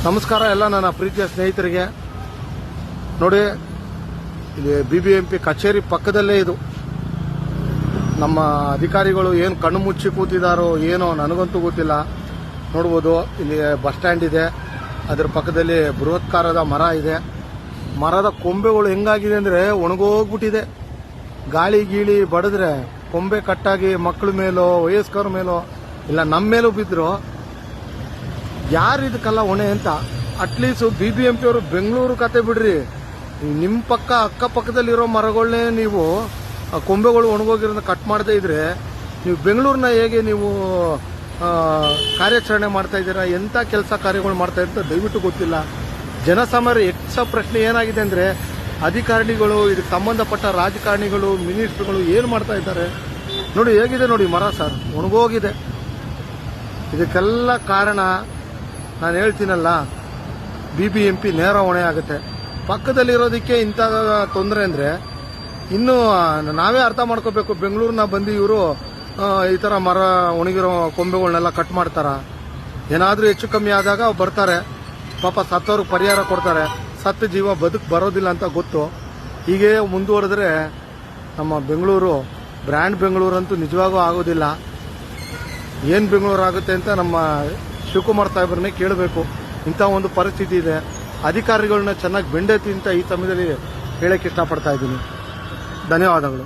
ನಮಸ್ಕಾರ ಎಲ್ಲ ನನ್ನ ಪ್ರೀತಿಯ ಸ್ನೇಹಿತರಿಗೆ. ನೋಡಿ, ಇಲ್ಲಿ BBMP ಕಚೇರಿ ಪಕ್ಕದಲ್ಲೇ ಇದು. ನಮ್ಮ ಅಧಿಕಾರಿಗಳು ಏನು ಕಣ್ಣು ಮುಚ್ಚಿ ಕೂತಿದಾರೋ ಏನೋ ನನಗಂತೂ ಗೊತ್ತಿಲ್ಲ. ನೋಡ್ಬೋದು, ಇಲ್ಲಿ ಬಸ್ ಸ್ಟ್ಯಾಂಡ್ ಇದೆ, ಅದರ ಪಕ್ಕದಲ್ಲಿ ಬೃಹತ್ಕಾರದ ಮರ ಇದೆ. ಮರದ ಕೊಂಬೆಗಳು ಹೆಂಗಾಗಿದೆ ಅಂದರೆ ಒಣಗೋಗ್ಬಿಟ್ಟಿದೆ. ಗಾಳಿ ಗೀಳಿ ಬಡಿದ್ರೆ ಕೊಂಬೆ ಕಟ್ಟಾಗಿ ಮಕ್ಕಳ ಮೇಲೋ ವಯಸ್ಕರ ಮೇಲೋ ಇಲ್ಲ ನಮ್ಮ ಮೇಲೂ ಬಿದ್ದರು ಯಾರು ಇದಕ್ಕೆಲ್ಲ ಹೊಣೆ ಅಂತ. ಅಟ್ಲೀಸ್ಟ್ BBMP ಅವರು ಬೆಂಗಳೂರು ಕತೆ ಬಿಡ್ರಿ, ನಿಮ್ಮ ಅಕ್ಕಪಕ್ಕದಲ್ಲಿರೋ ಮರಗಳನ್ನೇ ನೀವು ಕೊಂಬೆಗಳು ಒಣಗೋಗಿರೋದನ್ನ ಕಟ್ ಮಾಡದೇ ಇದ್ರೆ ನೀವು ಬೆಂಗಳೂರನ್ನ ಹೇಗೆ ನೀವು ಕಾರ್ಯಾಚರಣೆ ಮಾಡ್ತಾ ಇದ್ದೀರಾ? ಎಂಥ ಕೆಲಸ ಕಾರ್ಯಗಳು ಮಾಡ್ತಾ ಇರ್ತಾರೆ ದಯವಿಟ್ಟು ಗೊತ್ತಿಲ್ಲ. ಜನಸಾಮಾನ್ಯರ ಹೆಚ್ಚ ಪ್ರಶ್ನೆ ಏನಾಗಿದೆ ಅಂದರೆ, ಅಧಿಕಾರಿಗಳು, ಇದಕ್ಕೆ ಸಂಬಂಧಪಟ್ಟ ರಾಜಕಾರಣಿಗಳು, ಮಿನಿಸ್ಟ್ರುಗಳು ಏನು ಮಾಡ್ತಾ ಇದ್ದಾರೆ ನೋಡಿ. ಹೇಗಿದೆ ನೋಡಿ ಮರ ಸರ್, ಒಣಗೋಗಿದೆ. ಇದಕ್ಕೆಲ್ಲ ಕಾರಣ ನಾನು ಹೇಳ್ತೀನಲ್ಲ, BBMP ನೇರ ಹೊಣೆ ಆಗುತ್ತೆ. ಪಕ್ಕದಲ್ಲಿರೋದಕ್ಕೆ ಇಂಥ ತೊಂದರೆ ಅಂದರೆ ಇನ್ನು ನಾವೇ ಅರ್ಥ ಮಾಡ್ಕೋಬೇಕು. ಬೆಂಗಳೂರಿನ ಬಂದು ಇವರು ಈ ಥರ ಮರ ಒಣಗಿರೋ ಕೊಂಬೆಗಳನ್ನೆಲ್ಲ ಕಟ್ ಮಾಡ್ತಾರ. ಏನಾದರೂ ಹೆಚ್ಚು ಕಮ್ಮಿ ಆದಾಗ ಬರ್ತಾರೆ, ಪಾಪ ಸತ್ತವ್ರಿಗೆ ಪರಿಹಾರ ಕೊಡ್ತಾರೆ. ಸತ್ತ ಜೀವ ಬರೋದಿಲ್ಲ ಅಂತ ಗೊತ್ತು. ಹೀಗೆ ಮುಂದುವರೆದ್ರೆ ನಮ್ಮ ಬೆಂಗಳೂರು ಬ್ರ್ಯಾಂಡ್ ಬೆಂಗಳೂರು ಅಂತೂ ನಿಜವಾಗೂ ಆಗೋದಿಲ್ಲ. ಏನು ಬೆಂಗಳೂರು ಆಗುತ್ತೆ ಅಂತ ನಮ್ಮ ಶಿವಕುಮಾರ್ ಸಾಹೇಬ್ರನ್ನೇ ಕೇಳಬೇಕು. ಇಂಥ ಒಂದು ಪರಿಸ್ಥಿತಿ ಇದೆ. ಅಧಿಕಾರಿಗಳನ್ನ ಚೆನ್ನಾಗಿ ಬೆಂಡೆತ್ತಿ ಅಂತ ಈ ಸಮಯದಲ್ಲಿ ಹೇಳಕ್ಕೆ ಇಷ್ಟಪಡ್ತಾ ಇದ್ದೀನಿ. ಧನ್ಯವಾದಗಳು.